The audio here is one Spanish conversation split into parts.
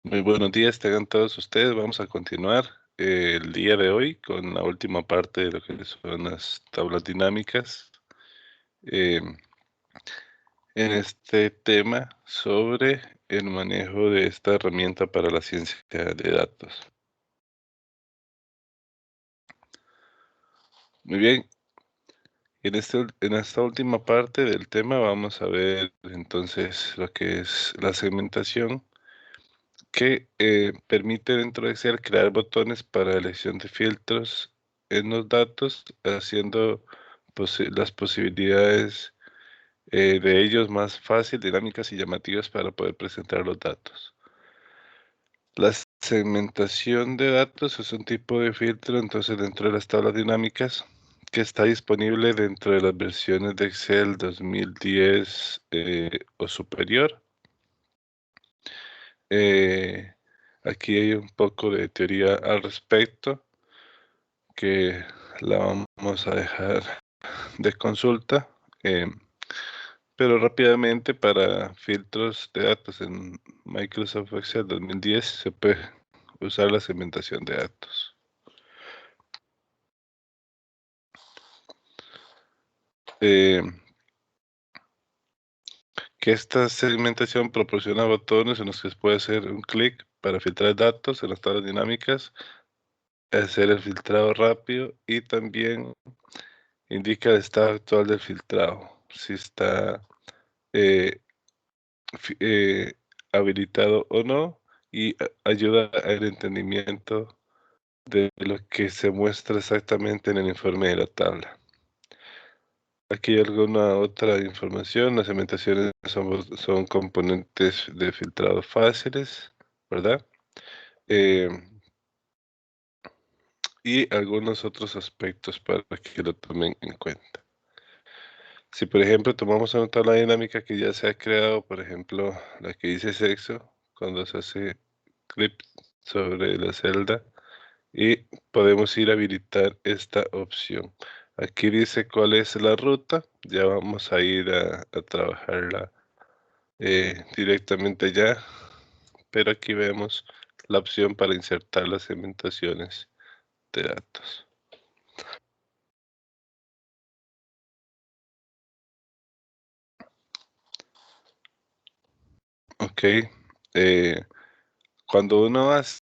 Muy buenos días, tengan todos ustedes. Vamos a continuar el día de hoy con la última parte de lo que son las tablas dinámicas eh, en este tema sobre el manejo de esta herramienta para la ciencia de datos. Muy bien, en esta última parte del tema vamos a ver entonces lo que es la segmentación que permite dentro de Excel crear botones para elección de filtros en los datos, haciendo las posibilidades de ellos más fácil, dinámicas y llamativas para poder presentar los datos. La segmentación de datos es un tipo de filtro, entonces dentro de las tablas dinámicas que está disponible dentro de las versiones de Excel 2010 o superior. Eh, Aquí hay un poco de teoría al respecto que la vamos a dejar de consulta, eh, pero rápidamente para filtros de datos en Microsoft Excel 2010 se puede usar la segmentación de datos. Eh, que esta segmentación proporciona botones en los que se puede hacer un clic para filtrar datos en las tablas dinámicas, hacer el filtrado rápido y también indica el estado actual del filtrado, si está eh, eh, habilitado o no, y ayuda al entendimiento de lo que se muestra exactamente en el informe de la tabla. Aquí hay alguna otra información. Las segmentaciones son componentes de filtrado fáciles, ¿verdad? Eh, y algunos otros aspectos para que lo tomen en cuenta. Si, por ejemplo, tomamos una tabla dinámica que ya se ha creado, por ejemplo, la que dice sexo, cuando se hace clic sobre la celda y podemos ir a habilitar esta opción. Aquí dice cuál es la ruta, ya vamos a ir a trabajarla directamente ya, pero aquí vemos la opción para insertar las segmentaciones de datos. Ok, eh, cuando uno hace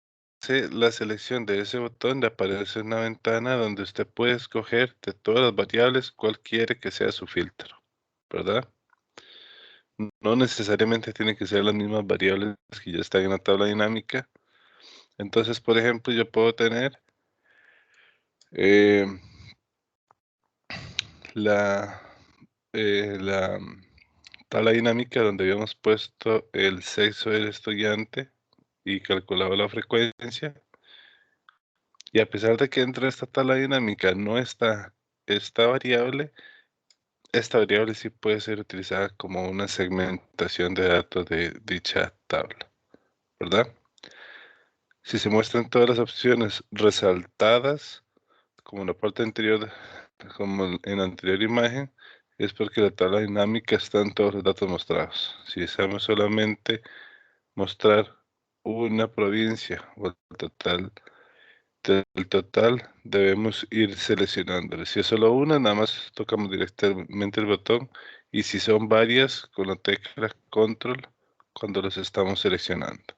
la selección de ese botón, le aparece una ventana donde usted puede escoger de todas las variables cuál quiere que sea su filtro, ¿verdad? No necesariamente tienen que ser las mismas variables que ya están en la tabla dinámica. Entonces, por ejemplo, yo puedo tener eh, la, la tabla dinámica donde habíamos puesto el sexo del estudiante y calculado la frecuencia. Y a pesar de que dentro de esta tabla dinámica no está esta variable sí puede ser utilizada como una segmentación de datos de dicha tabla, ¿verdad? Si se muestran todas las opciones resaltadas, como en la parte anterior, como en la anterior imagen, es porque la tabla dinámica están todos los datos mostrados. Si deseamos solamente mostrar una provincia o el total del total, debemos ir seleccionándolo. Si es solo una, nada más tocamos directamente el botón, y si son varias, con la tecla control cuando los estamos seleccionando.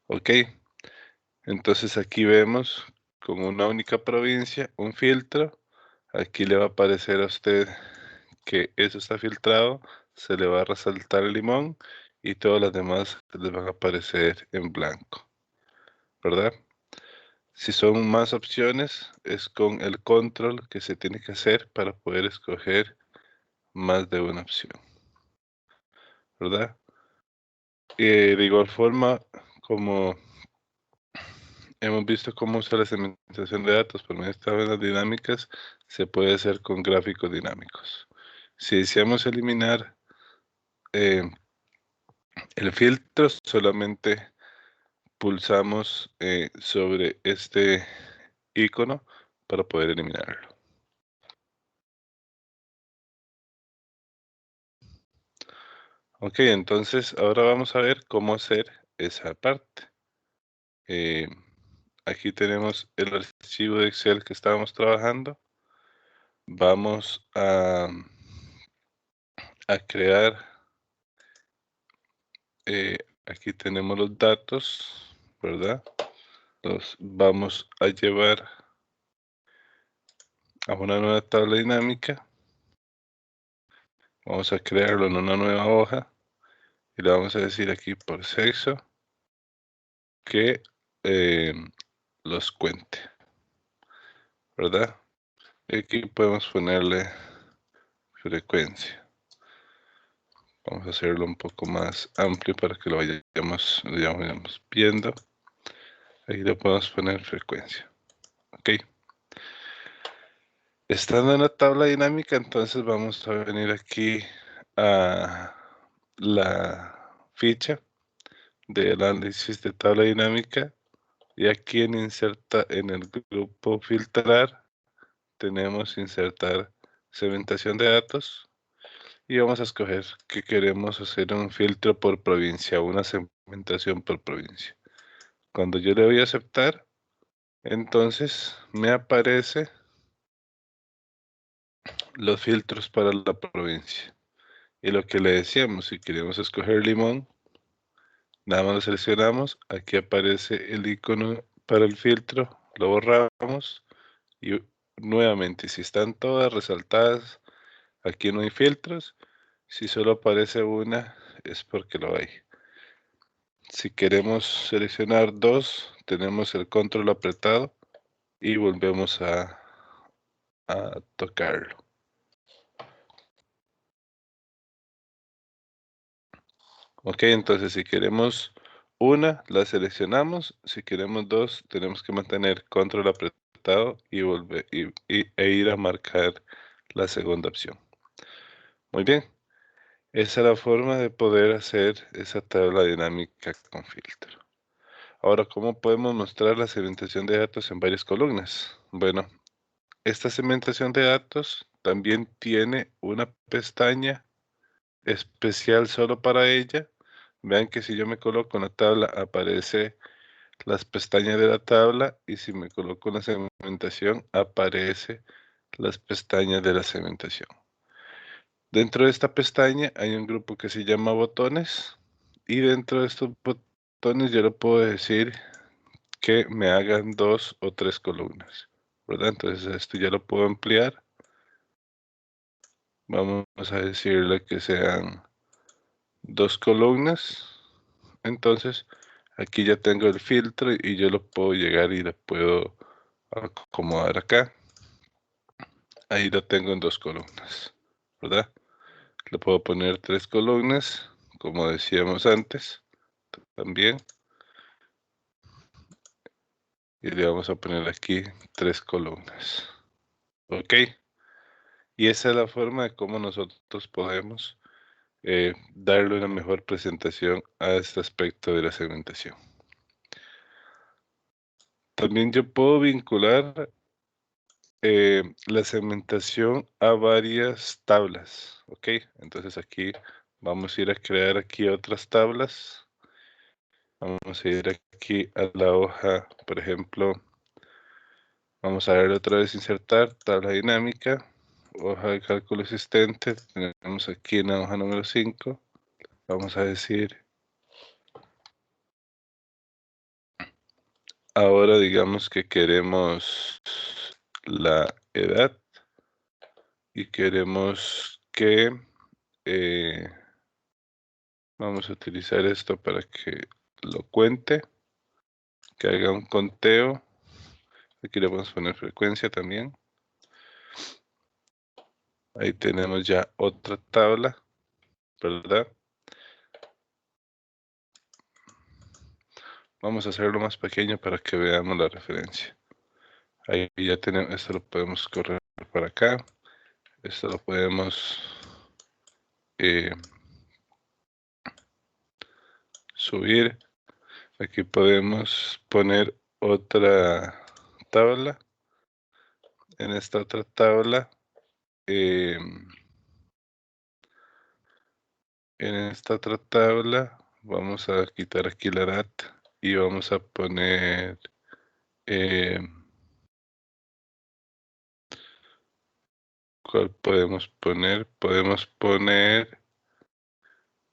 Ok, entonces aquí vemos con una única provincia un filtro. Aquí le va a aparecer a usted que eso está filtrado, se le va a resaltar el limón y todas las demás les van a aparecer en blanco, ¿verdad? Si son más opciones, es con el control que se tiene que hacer para poder escoger más de una opción, ¿verdad? De igual forma, como hemos visto cómo usar la segmentación de datos por medio de tablas dinámicas, se puede hacer con gráficos dinámicos. Si deseamos eliminar eh, el filtro, solamente pulsamos sobre este icono para poder eliminarlo. Ok, entonces ahora vamos a ver cómo hacer esa parte. Aquí tenemos el archivo de Excel que estábamos trabajando. Vamos a crear, aquí tenemos los datos, ¿verdad? Los vamos a llevar a una nueva tabla dinámica. Vamos a crearlo en una nueva hoja y le vamos a decir aquí por sexo que eh, los cuente, ¿verdad? Y aquí podemos ponerle frecuencia. Vamos a hacerlo un poco más amplio para que lo vayamos viendo. Ahí le podemos poner frecuencia. Ok. Estando en la tabla dinámica, entonces vamos a venir aquí a la ficha de análisis de tabla dinámica y aquí en el grupo filtrar tenemos insertar segmentación de datos y vamos a escoger que queremos hacer un filtro por provincia, una segmentación por provincia. Cuando yo le doy a aceptar, entonces me aparece los filtros para la provincia. Y lo que le decíamos, si queremos escoger Limón, nada más lo seleccionamos, aquí aparece el icono para el filtro, lo borramos y nuevamente, si están todas resaltadas, aquí no hay filtros, si solo aparece una es porque lo hay. Si queremos seleccionar dos, tenemos el control apretado y volvemos a tocarlo. Ok, entonces si queremos una, la seleccionamos. Si queremos dos, tenemos que mantener control apretado y e ir a marcar la segunda opción. Muy bien, esa es la forma de poder hacer esa tabla dinámica con filtro. Ahora, ¿cómo podemos mostrar la segmentación de datos en varias columnas? Bueno, esta segmentación de datos también tiene una pestaña especial solo para ella. Vean que si yo me coloco en la tabla aparece las pestañas de la tabla y si me coloco en la segmentación aparece las pestañas de la segmentación. Dentro de esta pestaña hay un grupo que se llama botones y dentro de estos botones yo le puedo decir que me hagan 2 o 3 columnas, ¿verdad? Entonces esto ya lo puedo ampliar. Vamos a decirle que sean 2 columnas. Entonces aquí ya tengo el filtro y yo lo puedo llegar y lo puedo acomodar acá. Ahí lo tengo en 2 columnas, ¿verdad? Le puedo poner 3 columnas, como decíamos antes, también. Y le vamos a poner aquí 3 columnas. ¿Ok? Y esa es la forma de cómo nosotros podemos darle una mejor presentación a este aspecto de la segmentación. También yo puedo vincular la segmentación a varias tablas, ¿ok? Entonces aquí vamos a ir a crear aquí otras tablas. Vamos a ir aquí a la hoja, por ejemplo, vamos a darle otra vez insertar, tabla dinámica, hoja de cálculo existente, tenemos aquí en la hoja número 5, vamos a decir, ahora digamos que queremos la edad y queremos que eh, vamos a utilizar esto para que lo cuente, que haga un conteo. Aquí le vamos a poner frecuencia también. Ahí tenemos ya otra tabla, ¿verdad? Vamos a hacerlo más pequeño para que veamos la referencia. Ahí ya tenemos, esto lo podemos correr para acá. Esto lo podemos eh, subir. Aquí podemos poner otra tabla. En esta otra tabla En esta otra tabla vamos a quitar aquí la data y vamos a poner ¿cuál podemos poner? Podemos poner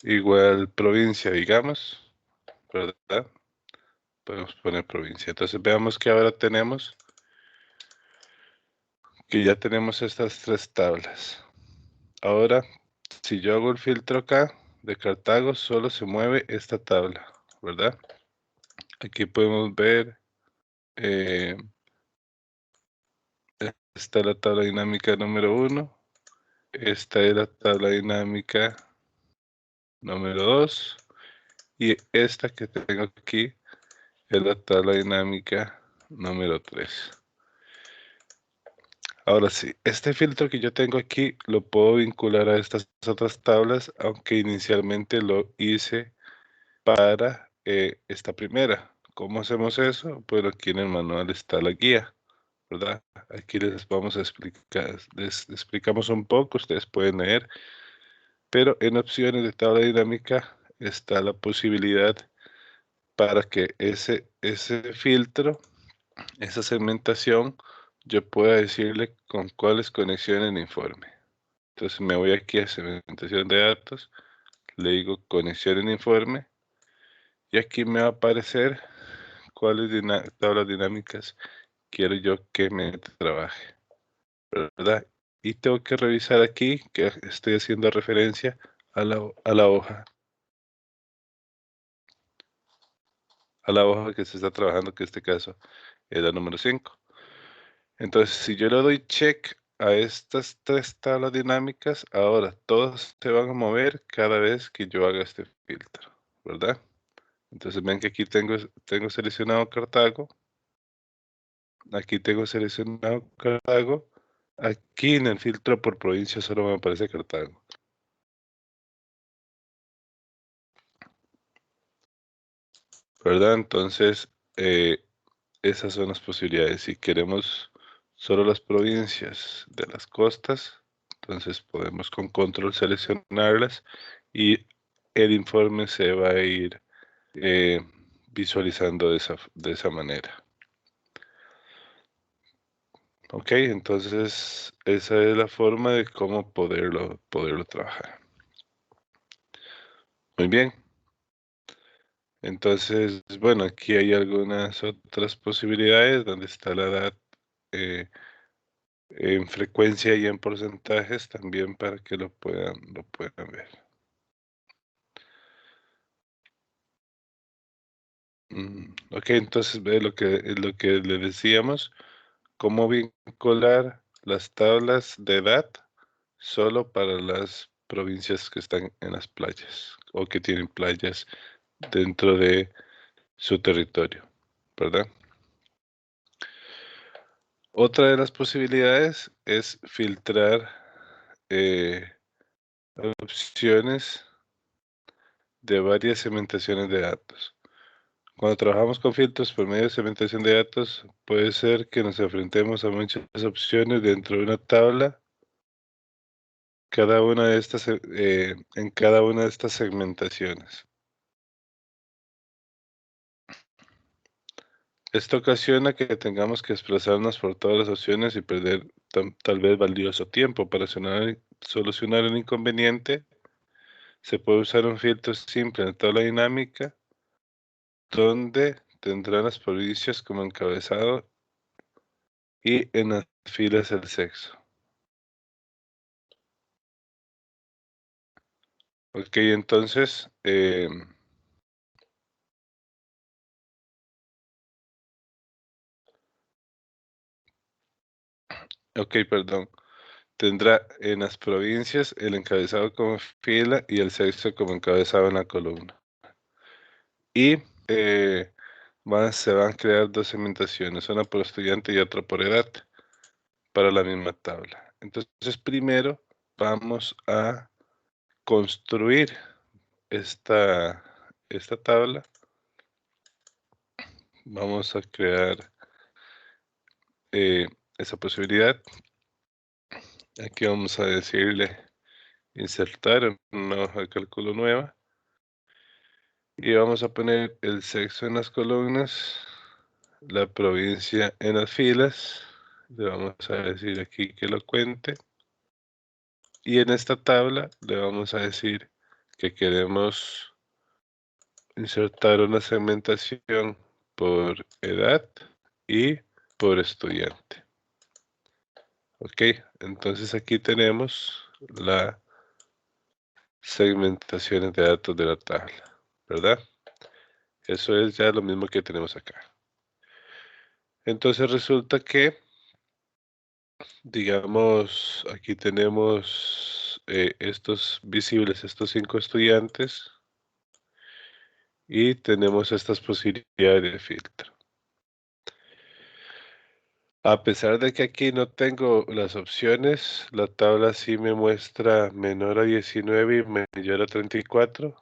igual provincia, digamos, ¿verdad? Podemos poner provincia. Entonces veamos que ahora tenemos que ya tenemos estas tres tablas. Ahora, si yo hago el filtro acá de Cartago, solo se mueve esta tabla, ¿verdad? Aquí podemos ver, eh, esta es la tabla dinámica número 1, esta es la tabla dinámica número 2 y esta que tengo aquí es la tabla dinámica número 3. Ahora sí, este filtro que yo tengo aquí lo puedo vincular a estas otras tablas, aunque inicialmente lo hice para esta primera. ¿Cómo hacemos eso? Pues aquí en el manual está la guía, ¿verdad? Aquí les vamos a explicar, les explicamos un poco, ustedes pueden leer, pero en opciones de tabla dinámica está la posibilidad para que ese filtro, esa segmentación, yo pueda decirle con cuáles conexiones en informe. Entonces me voy aquí a segmentación de datos, le digo conexión en informe y aquí me va a aparecer cuáles tablas dinámicas quiero yo que me trabaje, ¿verdad? Y tengo que revisar aquí que estoy haciendo referencia a la hoja, a la hoja que se está trabajando, que en este caso es la número 5. Entonces, si yo le doy check a estas tres tablas dinámicas, ahora todas se van a mover cada vez que yo haga este filtro, ¿verdad? Entonces ven que aquí tengo seleccionado Cartago, aquí tengo seleccionado Cartago, aquí en el filtro por provincia solo me aparece Cartago, ¿verdad? Entonces, esas son las posibilidades. Si queremos solo las provincias de las costas, entonces podemos con control seleccionarlas y el informe se va a ir eh, visualizando de esa manera. Ok, entonces esa es la forma de cómo poderlo trabajar. Muy bien. Entonces, bueno, aquí hay algunas otras posibilidades donde está la edad en frecuencia y en porcentajes también para que lo puedan ver. Ok, entonces ve lo que le decíamos, cómo vincular las tablas de edad solo para las provincias que están en las playas o que tienen playas dentro de su territorio, ¿verdad? Otra de las posibilidades es filtrar eh, opciones de varias segmentaciones de datos. Cuando trabajamos con filtros por medio de segmentación de datos, puede ser que nos enfrentemos a muchas opciones dentro de una tabla, en cada una de estas segmentaciones. Esto ocasiona que tengamos que desplazarnos por todas las opciones y perder tal vez valioso tiempo para solucionar el inconveniente. Se puede usar un filtro simple en la tabla dinámica, donde tendrá las provincias como encabezado y en las filas el sexo. Ok, entonces, ok, perdón. Tendrá en las provincias el encabezado como fila y el sexo como encabezado en la columna. Y se van a crear dos segmentaciones, una por estudiante y otra por edad, para la misma tabla. Entonces, primero vamos a construir esta tabla. Vamos a crear esa posibilidad. Aquí vamos a decirle insertar en una hoja de cálculo nueva. Y vamos a poner el sexo en las columnas, la provincia en las filas. Le vamos a decir aquí que lo cuente. Y en esta tabla le vamos a decir que queremos insertar una segmentación por edad y por estudiante. Ok, entonces aquí tenemos la segmentación de datos de la tabla, ¿verdad? Eso es ya lo mismo que tenemos acá. Entonces resulta que, digamos, aquí tenemos estos visibles, estos 5 estudiantes, y tenemos estas posibilidades de filtro. A pesar de que aquí no tengo las opciones, la tabla sí me muestra menor a 19 y mayor a 34.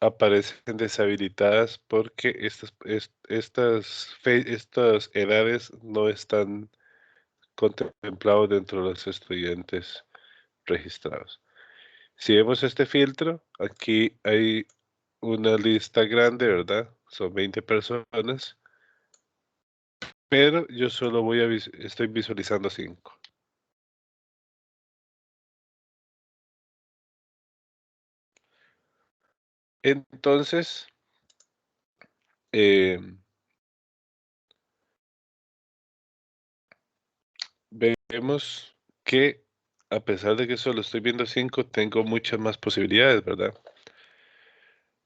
Aparecen deshabilitadas porque estas edades no están contemplados dentro de los estudiantes registrados. Si vemos este filtro, aquí hay una lista grande, ¿verdad? Son 20 personas, pero yo solo estoy visualizando 5. Entonces, eh, vemos que a pesar de que solo estoy viendo 5, tengo muchas más posibilidades, ¿verdad?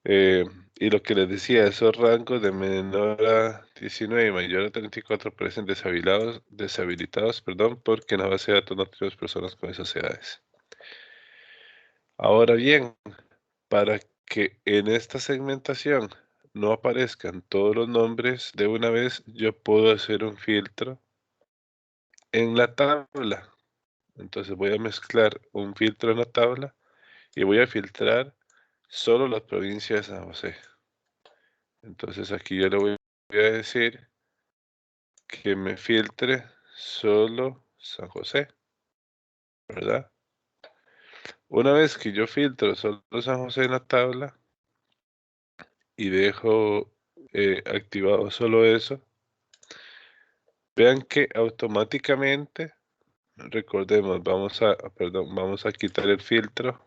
Y lo que les decía, esos rangos de menor a 19 y mayor a 34 parecen deshabilitados, perdón, porque en la base de datos no tenemos personas con esas edades. Ahora bien, para que en esta segmentación no aparezcan todos los nombres de una vez, yo puedo hacer un filtro en la tabla. Entonces voy a mezclar un filtro en la tabla y voy a filtrar solo las provincias de San José. Entonces aquí yo le voy a decir que me filtre solo San José, ¿verdad? Una vez que yo filtro solo San José en la tabla y dejo activado solo eso, vean que automáticamente, recordemos, vamos a quitar el filtro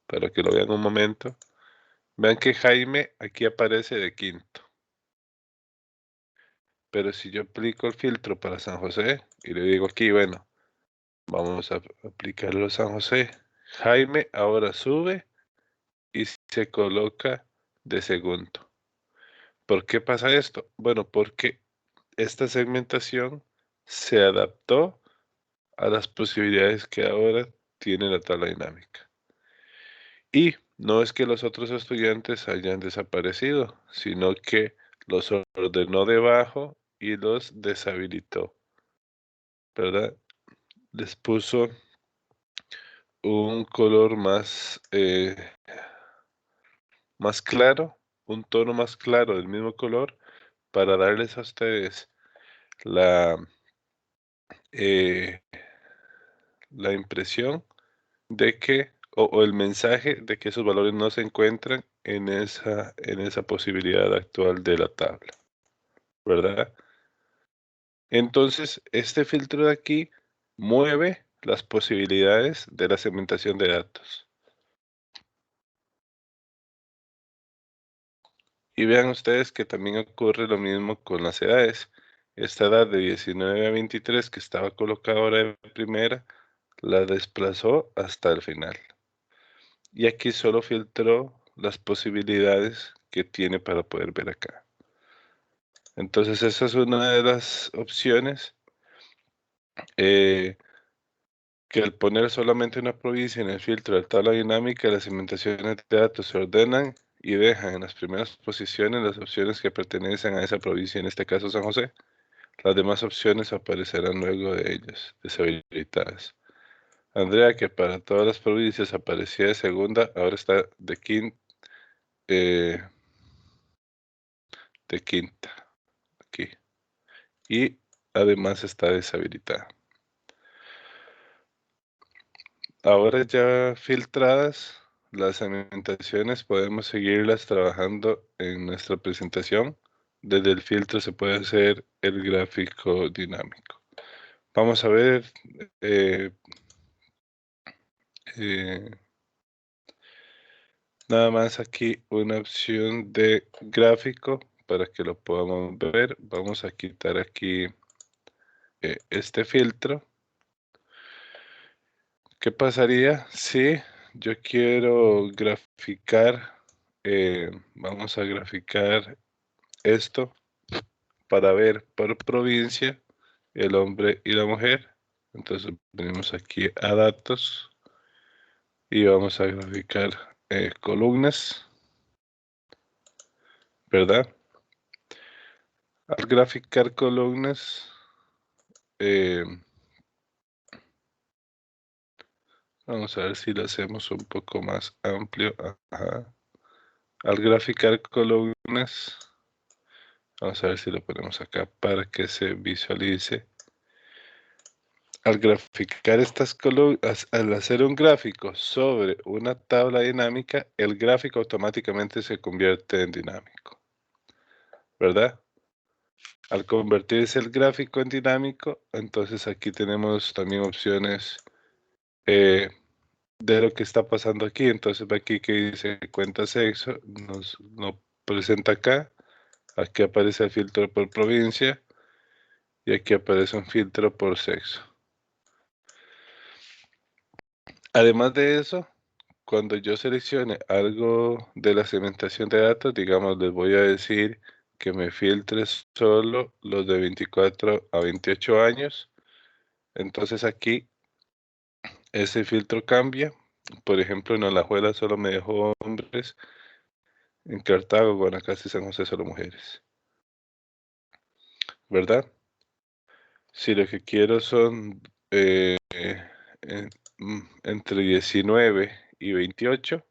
para que lo vean un momento. Vean que Jaime aquí aparece de quinto. Pero si yo aplico el filtro para San José y le digo aquí, bueno, vamos a aplicarlo a San José, Jaime ahora sube y se coloca de segundo. ¿Por qué pasa esto? Bueno, porque esta segmentación se adaptó a las posibilidades que ahora tiene la tabla dinámica. Y no es que los otros estudiantes hayan desaparecido, sino que los ordenó debajo y los deshabilitó, ¿verdad? Les puso un color más claro, un tono más claro del mismo color para darles a ustedes la, eh, la impresión de que, o el mensaje de que esos valores no se encuentran en esa posibilidad actual de la tabla, ¿verdad? Entonces, este filtro de aquí mueve las posibilidades de la segmentación de datos. Y vean ustedes que también ocurre lo mismo con las edades. Esta edad de 19 a 23 que estaba colocada ahora de primera, la desplazó hasta el final. Y aquí solo filtró las posibilidades que tiene para poder ver acá. Entonces esa es una de las opciones eh, que al poner solamente una provincia en el filtro de tabla dinámica, las segmentaciones de datos se ordenan y dejan en las primeras posiciones las opciones que pertenecen a esa provincia, en este caso San José. Las demás opciones aparecerán luego de ellas, deshabilitadas. Andrea, que para todas las provincias aparecía de segunda, ahora está eh, de quinta, aquí. Y además está deshabilitada. Ahora ya filtradas las segmentaciones, podemos seguirlas trabajando en nuestra presentación. Desde el filtro se puede hacer el gráfico dinámico. Vamos a ver eh, eh, nada más aquí una opción de gráfico para que lo podamos ver. Vamos a quitar aquí este filtro. ¿Qué pasaría si yo quiero graficar? Vamos a graficar esto para ver por provincia el hombre y la mujer. Entonces venimos aquí a datos y vamos a graficar columnas, ¿verdad? Al graficar columnas, eh, vamos a ver si lo hacemos un poco más amplio. Ajá. Al graficar columnas, vamos a ver si lo ponemos acá para que se visualice. Al graficar estas columnas, al hacer un gráfico sobre una tabla dinámica, el gráfico automáticamente se convierte en dinámico, ¿verdad? Al convertirse el gráfico en dinámico, entonces aquí tenemos también opciones eh, de lo que está pasando aquí. Entonces ve aquí que dice cuenta sexo, nos lo presenta acá. Aquí aparece el filtro por provincia y aquí aparece un filtro por sexo. Además de eso, cuando yo seleccione algo de la segmentación de datos, digamos, les voy a decir que me filtre solo los de 24 a 28 años. Entonces aquí ese filtro cambia. Por ejemplo, en Alajuela solo me dejó hombres. En Cartago, Guanacaste y San José solo mujeres. ¿Verdad? Si lo que quiero son en- entre 19 y 28,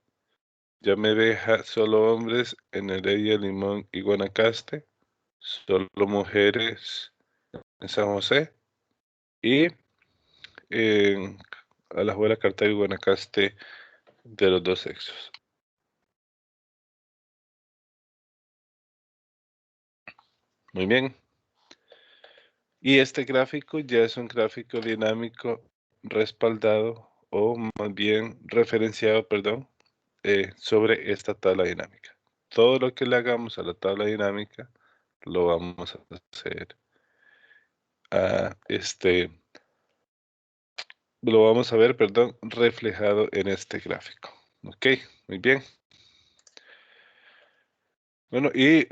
ya me deja solo hombres en Heredia, Limón y Guanacaste, solo mujeres en San José y en Alajuela, Cartago y Guanacaste de los dos sexos. Muy bien. Y este gráfico ya es un gráfico dinámico respaldado o más bien referenciado, perdón, sobre esta tabla dinámica. Todo lo que le hagamos a la tabla dinámica lo vamos a hacer lo vamos a ver, perdón, reflejado en este gráfico. Ok, muy bien. Bueno, y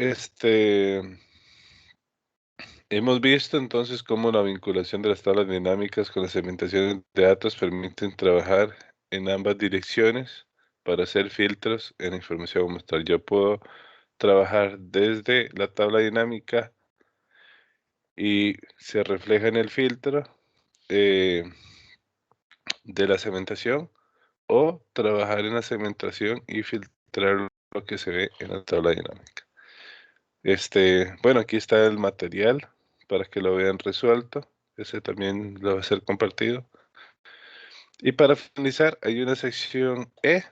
hemos visto entonces cómo la vinculación de las tablas dinámicas con las segmentaciones de datos permiten trabajar en ambas direcciones para hacer filtros en la información muestral. Yo puedo trabajar desde la tabla dinámica y se refleja en el filtro eh, de la segmentación o trabajar en la segmentación y filtrar lo que se ve en la tabla dinámica. Bueno, aquí está el material para que lo vean resuelto. Ese también lo va a ser compartido. Y para finalizar, hay una sección E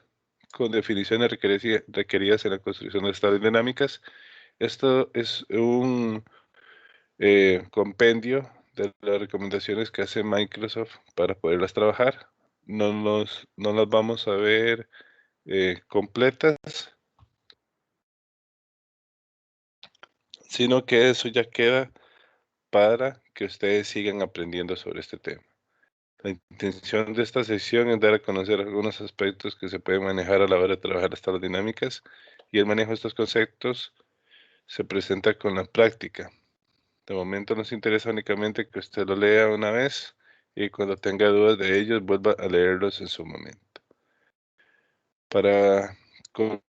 con definiciones requeridas en la construcción de tablas dinámicas. Esto es un compendio de las recomendaciones que hace Microsoft para poderlas trabajar. No las vamos a ver completas, sino que eso ya queda para que ustedes sigan aprendiendo sobre este tema. La intención de esta sesión es dar a conocer algunos aspectos que se pueden manejar a la hora de trabajar las tablas dinámicas y el manejo de estos conceptos se presenta con la práctica. De momento nos interesa únicamente que usted lo lea una vez y cuando tenga dudas de ellos vuelva a leerlos en su momento. Para, cono-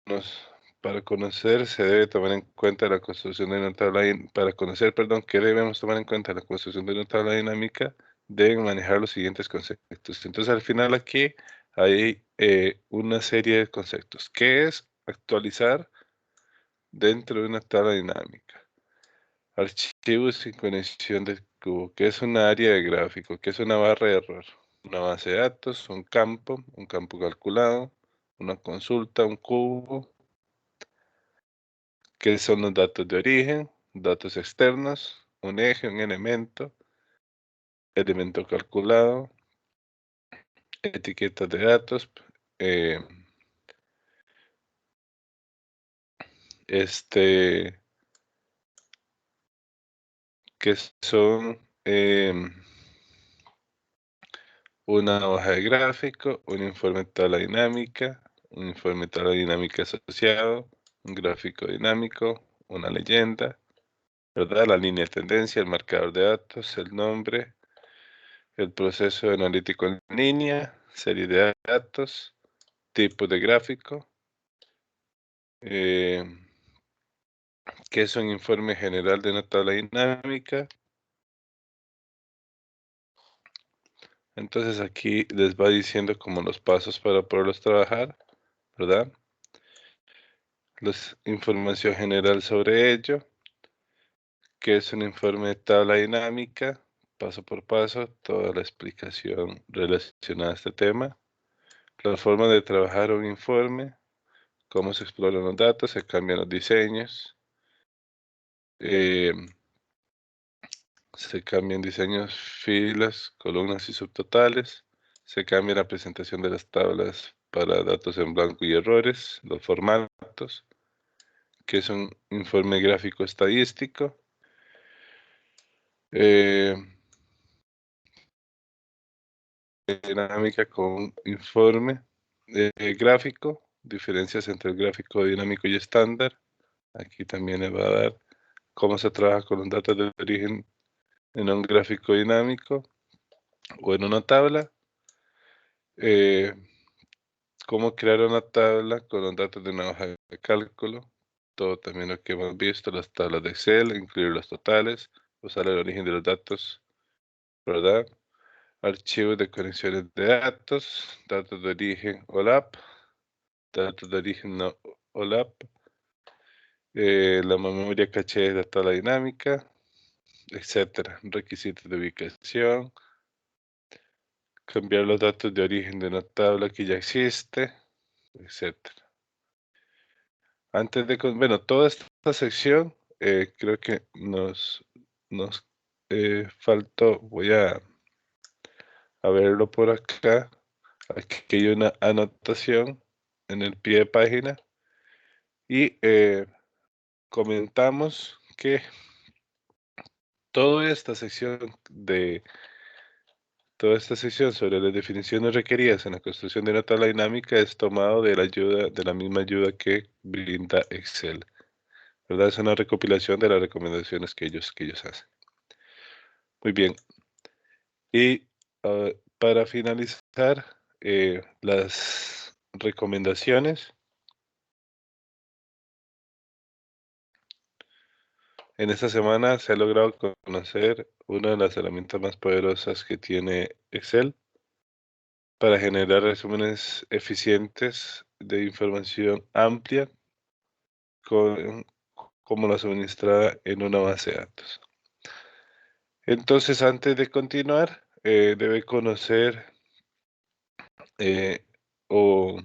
para conocer se debe tomar en cuenta la construcción de una tabla, para conocer, perdón, qué debemos tomar en cuenta la construcción de una tabla dinámica, deben manejar los siguientes conceptos. Entonces al final aquí hay una serie de conceptos. ¿Qué es actualizar dentro de una tabla dinámica? Archivos sin conexión de cubo, ¿qué es una área de gráfico? ¿Qué es una barra de error? una base de datos, un campo calculado, una consulta, un cubo, que son los datos de origen, datos externos, un eje, un elemento calculado, etiquetas de datos, eh, este, que son una hoja de gráfico, un informe de tabla dinámica, un informe de tabla dinámica asociado, un gráfico dinámico, una leyenda, ¿verdad? La línea de tendencia, el marcador de datos, el nombre, el proceso analítico en línea, serie de datos, tipo de gráfico, eh, que es un informe general de una tabla dinámica. Entonces aquí les va diciendo como los pasos para poderlos trabajar, ¿verdad? Información general sobre ello, que es un informe de tabla dinámica, paso por paso, toda la explicación relacionada a este tema. La forma de trabajar un informe, cómo se exploran los datos, se cambian los diseños, eh, se cambian diseños, filas, columnas y subtotales, se cambia la presentación de las tablas para datos en blanco y errores, los formatos, que es un informe gráfico estadístico, eh, dinámica con informe gráfico, diferencias entre el gráfico dinámico y estándar. Aquí también le va a dar cómo se trabaja con los datos de origen en un gráfico dinámico o en una tabla. eh, Cómo crear una tabla con los datos de una hoja de cálculo. Todo también lo que hemos visto, las tablas de Excel, incluir los totales, usar el origen de los datos, ¿verdad? Archivos de conexiones de datos de origen OLAP, datos de origen no OLAP, la memoria caché de la tabla dinámica, etcétera. Requisitos de ubicación, cambiar los datos de origen de una tabla que ya existe, etcétera. Antes de, bueno, toda esta sección creo que nos faltó, voy a verlo por acá. Aquí hay una anotación en el pie de página y comentamos que toda esta sección de toda esta sección sobre las definiciones requeridas en la construcción de una tabla dinámica es tomado de la ayuda, de la misma ayuda que brinda Excel, ¿verdad? Es una recopilación de las recomendaciones que ellos hacen. Muy bien. Y para finalizar, las recomendaciones. En esta semana se ha logrado conocer una de las herramientas más poderosas que tiene Excel para generar resúmenes eficientes de información amplia con, como la suministrada en una base de datos. Entonces, antes de continuar, debe conocer o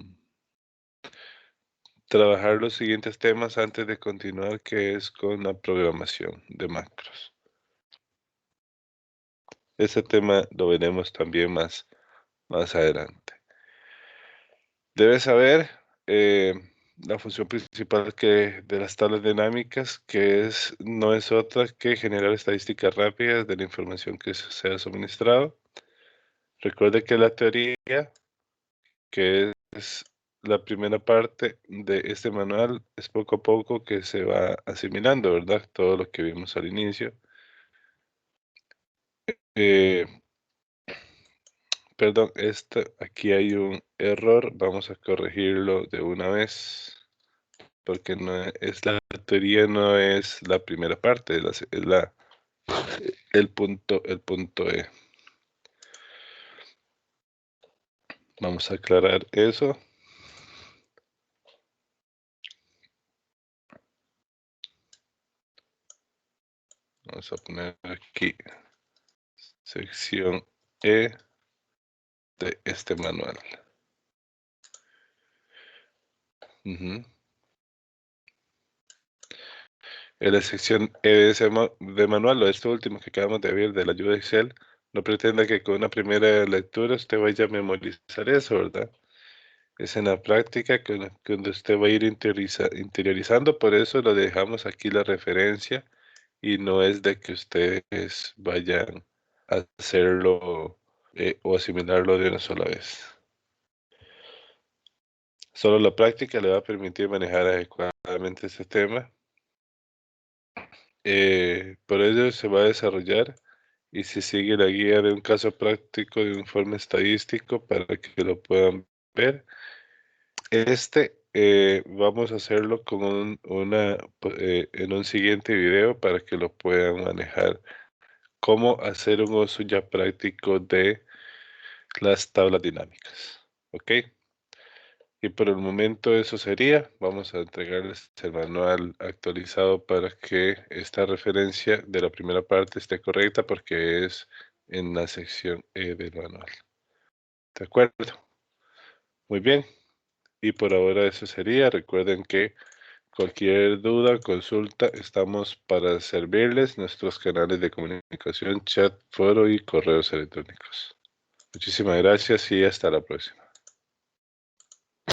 trabajar los siguientes temas antes de continuar, que es con la programación de macros. Ese tema lo veremos también más adelante. Debes saber la función principal de las tablas dinámicas, que no es otra que generar estadísticas rápidas de la información que se ha suministrado. Recuerde que la teoría, que es la primera parte de este manual, es poco a poco que se va asimilando, ¿verdad? Todo lo que vimos al inicio. Eh, Perdón, aquí hay un error, vamos a corregirlo de una vez, porque la teoría no es la primera parte, el punto E. Vamos a aclarar eso. Vamos a poner aquí sección E, de este manual. Ujú. En la sección de manual, o esto último que acabamos de ver de la ayuda Excel, no pretenda que con una primera lectura usted vaya a memorizar eso, ¿verdad? Es en la práctica donde usted va a ir interiorizando, por eso lo dejamos aquí la referencia y no es de que ustedes vayan a hacerlo o asimilarlo de una sola vez. Solo la práctica le va a permitir manejar adecuadamente este tema. Por ello se va a desarrollar y se sigue la guía de un caso práctico de un informe estadístico para que lo puedan ver. Vamos a hacerlo con en un siguiente video para que lo puedan manejar. Cómo hacer un uso ya práctico de las tablas dinámicas. ¿Ok? Y por el momento eso sería. Vamos a entregarles el manual actualizado para que esta referencia de la primera parte esté correcta porque es en la sección E del manual. ¿De acuerdo? Muy bien. Y por ahora eso sería. Recuerden que cualquier duda, consulta, estamos para servirles nuestros canales de comunicación, chat, foro y correos electrónicos. Muchísimas gracias y hasta la próxima.